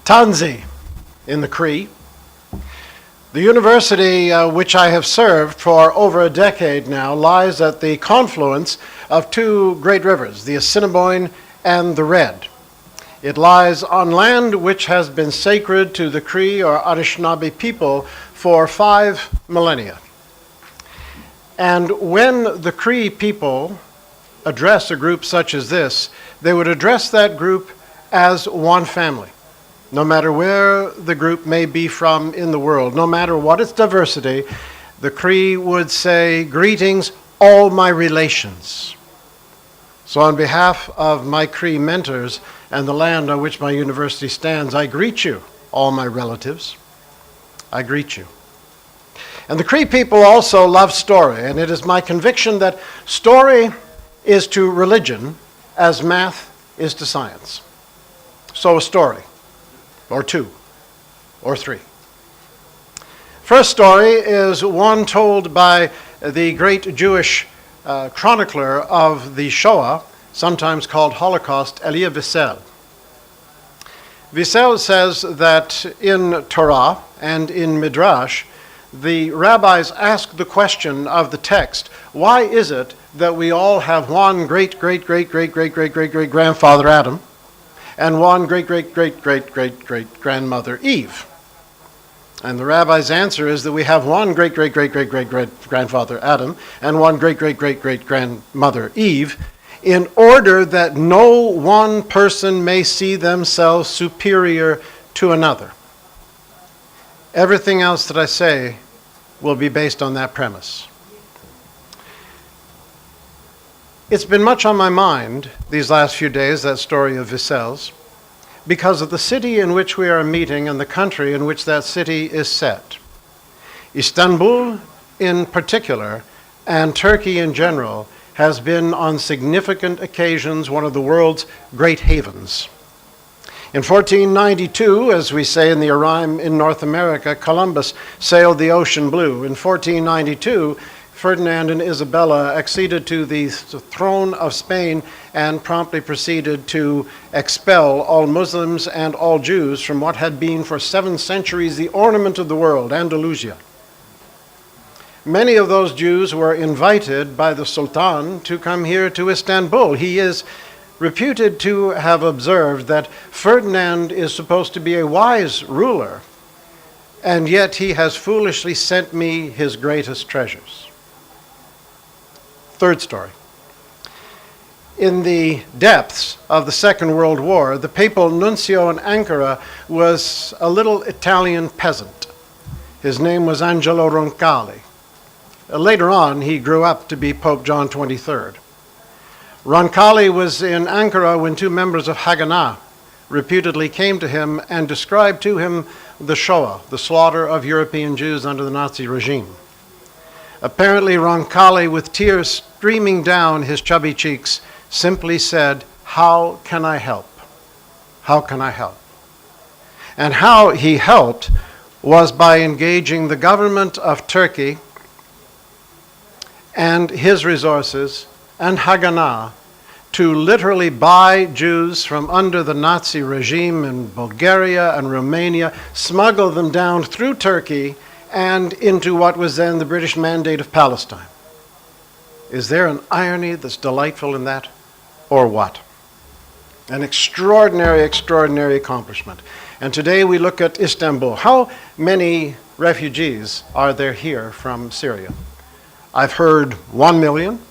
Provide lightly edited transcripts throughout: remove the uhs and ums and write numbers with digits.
Tanzi in the Cree. The university which I have served for over a decade now lies at the confluence of two great rivers, the Assiniboine and the Red. It lies on land which has been sacred to the Cree or Anishinaabe people for 5 millennia. And when the Cree people address a group such as this, they would address that group as one family. No matter where the group may be from in the world, no matter what its diversity, the Cree would say, "Greetings, all my relations." So on behalf of my Cree mentors and the land on which my university stands, I greet you, all my relatives. I greet you. And the Cree people also love story, and it is my conviction that story is to religion as math is to science. So a story, or two, or three. First story is one told by the great Jewish chronicler of the Shoah, sometimes called Holocaust, Elia Wiesel. Wiesel says that in Torah and in Midrash, the rabbis ask the question of the text, why is it that we all have one great-great-great-great-great-great-great-great-grandfather Adam and one great-great-great-great-great-grandmother Eve? And the rabbi's answer is that we have one great-great-great-great-great-grandfather Adam and one great-great-great-great-grandmother Eve, in order that no one person may see themselves superior to another. Everything else that I say will be based on that premise. It's been much on my mind these last few days, that story of Wiesel's, because of the city in which we are meeting and the country in which that city is set. Istanbul in particular, and Turkey in general, has been on significant occasions one of the world's great havens. In 1492, as we say in the rhyme in North America, Columbus sailed the ocean blue. In 1492, Ferdinand and Isabella acceded to the throne of Spain and promptly proceeded to expel all Muslims and all Jews from what had been for 7 centuries the ornament of the world, Andalusia. Many of those Jews were invited by the Sultan to come here to Istanbul. He is reputed to have observed that Ferdinand is supposed to be a wise ruler, and yet he has foolishly sent me his greatest treasures. Third story. In the depths of the Second World War, the papal nuncio in Ankara was a little Italian peasant. His name was Angelo Roncalli. Later on, he grew up to be Pope John XXIII. Roncalli was in Ankara when 2 members of Haganah reputedly came to him and described to him the Shoah, the slaughter of European Jews under the Nazi regime. Apparently, Roncalli, with tears streaming down his chubby cheeks, simply said, "How can I help? How can I help?" And how he helped was by engaging the government of Turkey and his resources and Haganah to literally buy Jews from under the Nazi regime in Bulgaria and Romania, smuggle them down through Turkey and into what was then the British Mandate of Palestine. Is there an irony that's delightful in that, or what? An extraordinary, extraordinary accomplishment. And today we look at Istanbul. How many refugees are there here from Syria? I've heard 1 million.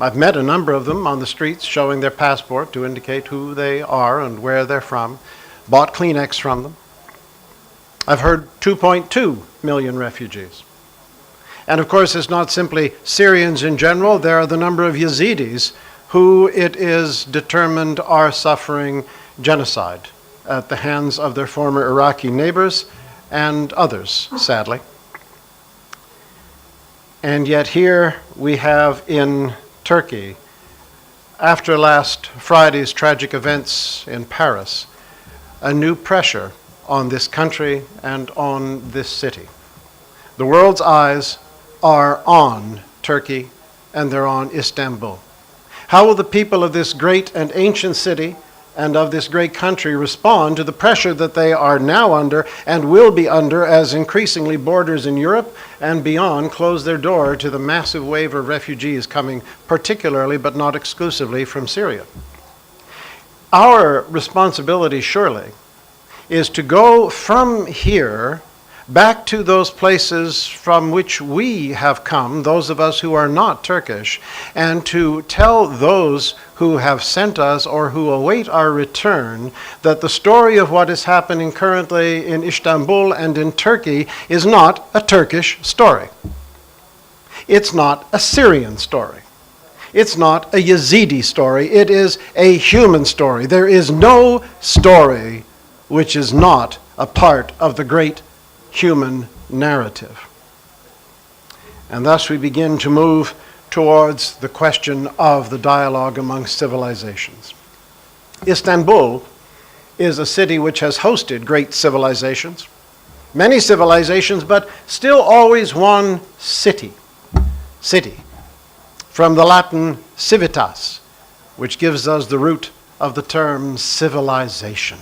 I've met a number of them on the streets showing their passport to indicate who they are and where they're from, bought Kleenex from them. I've heard 2.2 million refugees. And of course, it's not simply Syrians in general. There are the number of Yazidis who it is determined are suffering genocide at the hands of their former Iraqi neighbors and others, sadly. And yet here we have in Turkey, after last Friday's tragic events in Paris, a new pressure on this country and on this city. The world's eyes are on Turkey and they're on Istanbul. How will the people of this great and ancient city and of this great country respond to the pressure that they are now under and will be under as increasingly borders in Europe and beyond close their door to the massive wave of refugees coming particularly but not exclusively from Syria. Our responsibility surely is to go from here back to those places from which we have come, those of us who are not Turkish, and to tell those who have sent us or who await our return that the story of what is happening currently in Istanbul and in Turkey is not a Turkish story. It's not a Syrian story. It's not a Yazidi story. It is a human story. There is no story which is not a part of the great human narrative. And thus we begin to move towards the question of the dialogue among civilizations. Istanbul is a city which has hosted great civilizations, many civilizations, but still always one city. From the Latin civitas, which gives us the root of the term civilization.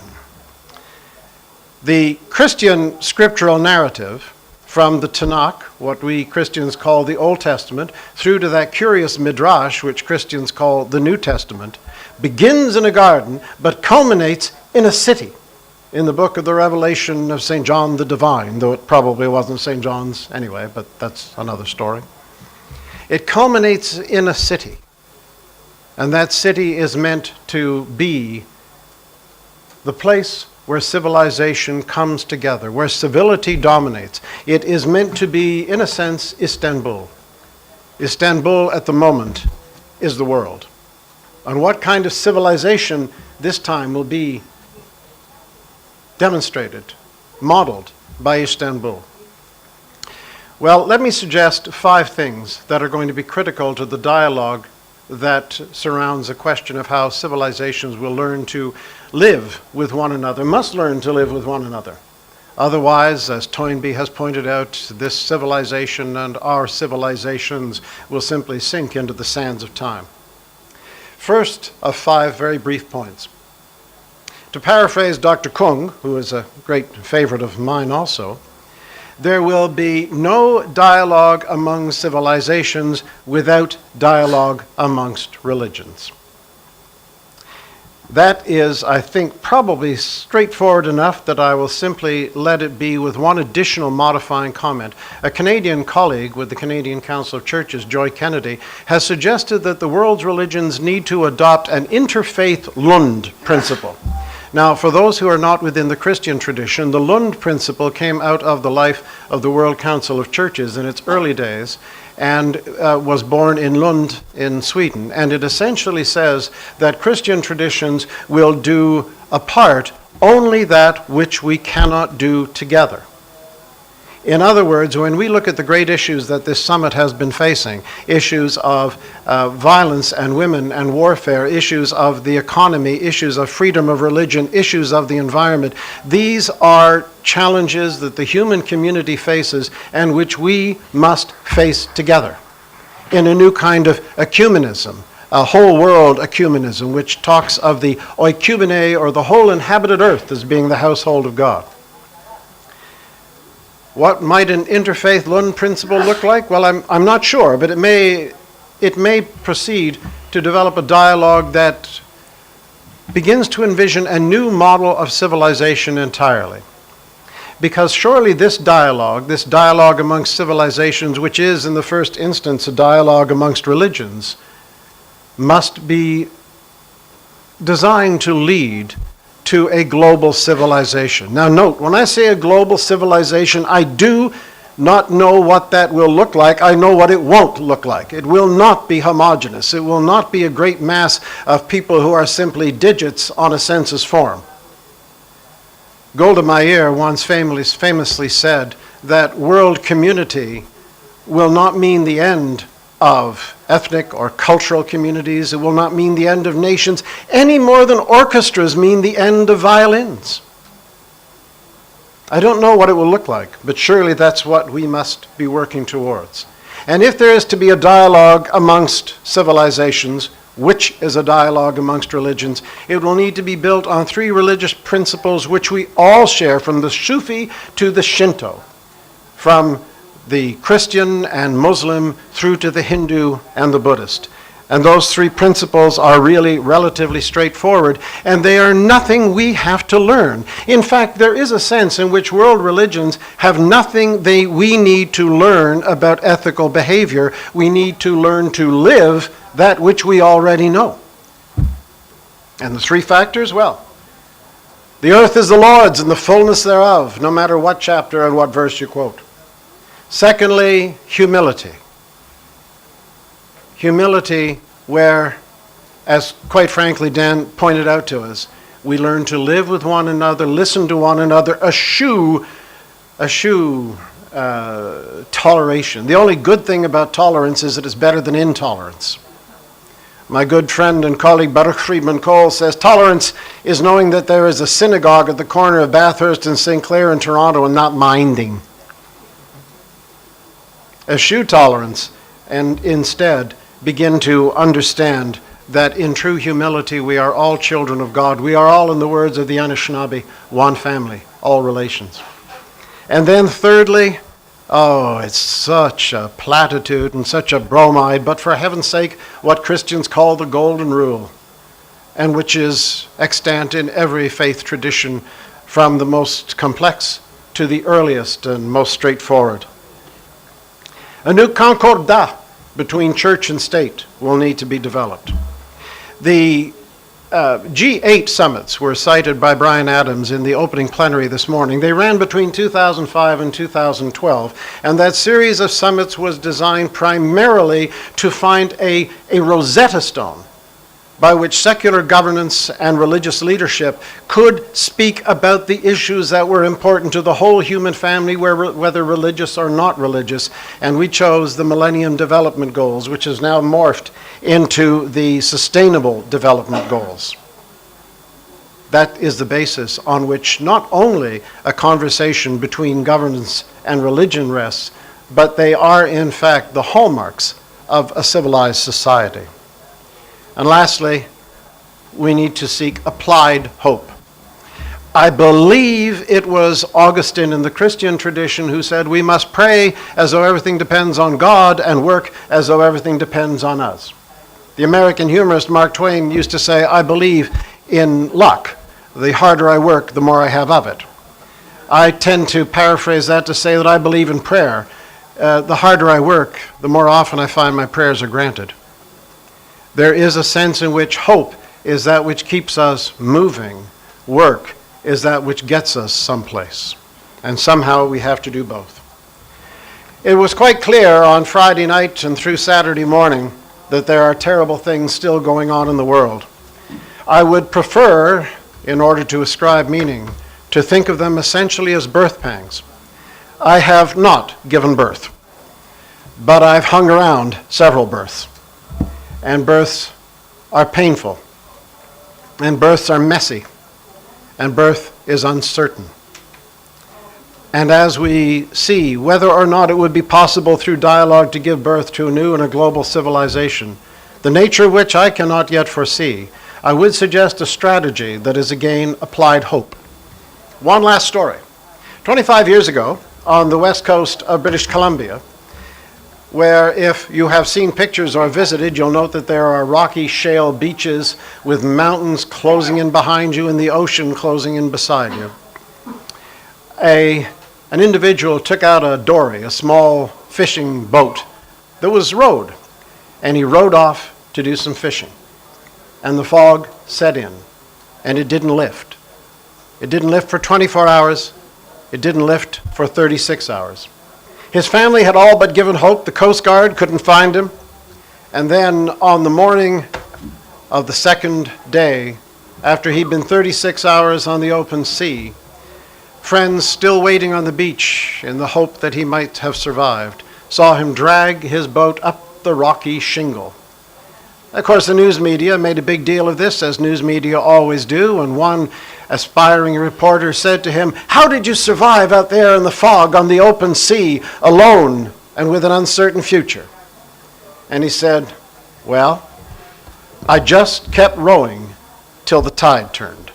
The Christian scriptural narrative from the Tanakh, what we Christians call the Old Testament, through to that curious midrash, which Christians call the New Testament, begins in a garden but culminates in a city in the book of the Revelation of St. John the Divine, though it probably wasn't St. John's anyway, but that's another story. It culminates in a city, and that city is meant to be the place where civilization comes together, where civility dominates. It is meant to be, in a sense, Istanbul. Istanbul at the moment is the world. And what kind of civilization this time will be demonstrated, modeled by Istanbul? Well, let me suggest 5 things that are going to be critical to the dialogue that surrounds the question of how civilizations will learn to live with one another, must learn to live with one another. Otherwise, as Toynbee has pointed out, this civilization and our civilizations will simply sink into the sands of time. First of 5 very brief points. To paraphrase Dr. Kung, who is a great favorite of mine also, there will be no dialogue among civilizations without dialogue amongst religions. That is, I think, probably straightforward enough that I will simply let it be with one additional modifying comment. A Canadian colleague with the Canadian Council of Churches, Joy Kennedy, has suggested that the world's religions need to adopt an interfaith Lund principle. Now, for those who are not within the Christian tradition, the Lund principle came out of the life of the World Council of Churches in its early days and was born in Lund in Sweden. And it essentially says that Christian traditions will do apart only that which we cannot do together. In other words, when we look at the great issues that this summit has been facing, issues of violence and women and warfare, issues of the economy, issues of freedom of religion, issues of the environment, these are challenges that the human community faces and which we must face together in a new kind of ecumenism, a whole world ecumenism, which talks of the oikumene, or the whole inhabited earth, as being the household of God. What might an interfaith Lund principle look like? Well, I'm not sure, but it may proceed to develop a dialogue that begins to envision a new model of civilization entirely. Because surely this dialogue amongst civilizations, which is in the first instance a dialogue amongst religions, must be designed to lead to a global civilization. Now note, when I say a global civilization, I do not know what that will look like. I know what it won't look like. It will not be homogeneous. It will not be a great mass of people who are simply digits on a census form. Golda Meir once famously said that world community will not mean the end of ethnic or cultural communities. It will not mean the end of nations any more than orchestras mean the end of violins. I don't know what it will look like, but surely that's what we must be working towards. And if there is to be a dialogue amongst civilizations, which is a dialogue amongst religions. It will need to be built on three religious principles which we all share, from the Sufi to the Shinto, from the Christian and Muslim through to the Hindu and the Buddhist. And those three principles are really relatively straightforward, and they are nothing we have to learn. In fact, there is a sense in which world religions have nothing we need to learn about ethical behavior. We need to learn to live that which we already know. And the three factors, well, the earth is the Lord's and the fullness thereof, no matter what chapter and what verse you quote. Secondly, humility. Humility where, as quite frankly Dan pointed out to us, we learn to live with one another, listen to one another, eschew toleration. The only good thing about tolerance is that it's better than intolerance. My good friend and colleague Baruch Friedman Cole says, tolerance is knowing that there is a synagogue at the corner of Bathurst and St. Clair in Toronto and not minding. Eschew tolerance and instead begin to understand that in true humility we are all children of God. We are all, in the words of the Anishinaabe, one family, all relations. And then thirdly, it's such a platitude and such a bromide, but for heaven's sake, what Christians call the golden rule, and which is extant in every faith tradition from the most complex to the earliest and most straightforward. A new concordat between church and state will need to be developed. The G8 summits were cited by Brian Adams in the opening plenary this morning. They ran between 2005 and 2012, and that series of summits was designed primarily to find a Rosetta Stone by which secular governance and religious leadership could speak about the issues that were important to the whole human family, whether religious or not religious. And we chose the Millennium Development Goals, which has now morphed into the Sustainable Development Goals. That is the basis on which not only a conversation between governance and religion rests, but they are in fact the hallmarks of a civilized society. And lastly, we need to seek applied hope. I believe it was Augustine in the Christian tradition who said we must pray as though everything depends on God and work as though everything depends on us. The American humorist Mark Twain used to say, I believe in luck. The harder I work, the more I have of it. I tend to paraphrase that to say that I believe in prayer. The harder I work, the more often I find my prayers are granted. There is a sense in which hope is that which keeps us moving. Work is that which gets us someplace. And somehow we have to do both. It was quite clear on Friday night and through Saturday morning that there are terrible things still going on in the world. I would prefer, in order to ascribe meaning, to think of them essentially as birth pangs. I have not given birth, but I've hung around several births. And births are painful, and births are messy, and birth is uncertain. And as we see whether or not it would be possible through dialogue to give birth to a new and a global civilization, the nature of which I cannot yet foresee, I would suggest a strategy that is again applied hope. One last story. 25 years ago, on the west coast of British Columbia, where if you have seen pictures or visited, you'll note that there are rocky shale beaches with mountains closing in behind you and the ocean closing in beside you. An individual took out a dory, a small fishing boat that was rowed, and he rowed off to do some fishing. And the fog set in, and it didn't lift. It didn't lift for 24 hours. It didn't lift for 36 hours. His family had all but given hope. The Coast Guard couldn't find him. And then on the morning of the second day, after he'd been 36 hours on the open sea, friends still waiting on the beach in the hope that he might have survived, saw him drag his boat up the rocky shingle. Of course, the news media made a big deal of this, as news media always do, and one aspiring reporter said to him, "How did you survive out there in the fog on the open sea, alone and with an uncertain future?" And he said, "Well, I just kept rowing till the tide turned.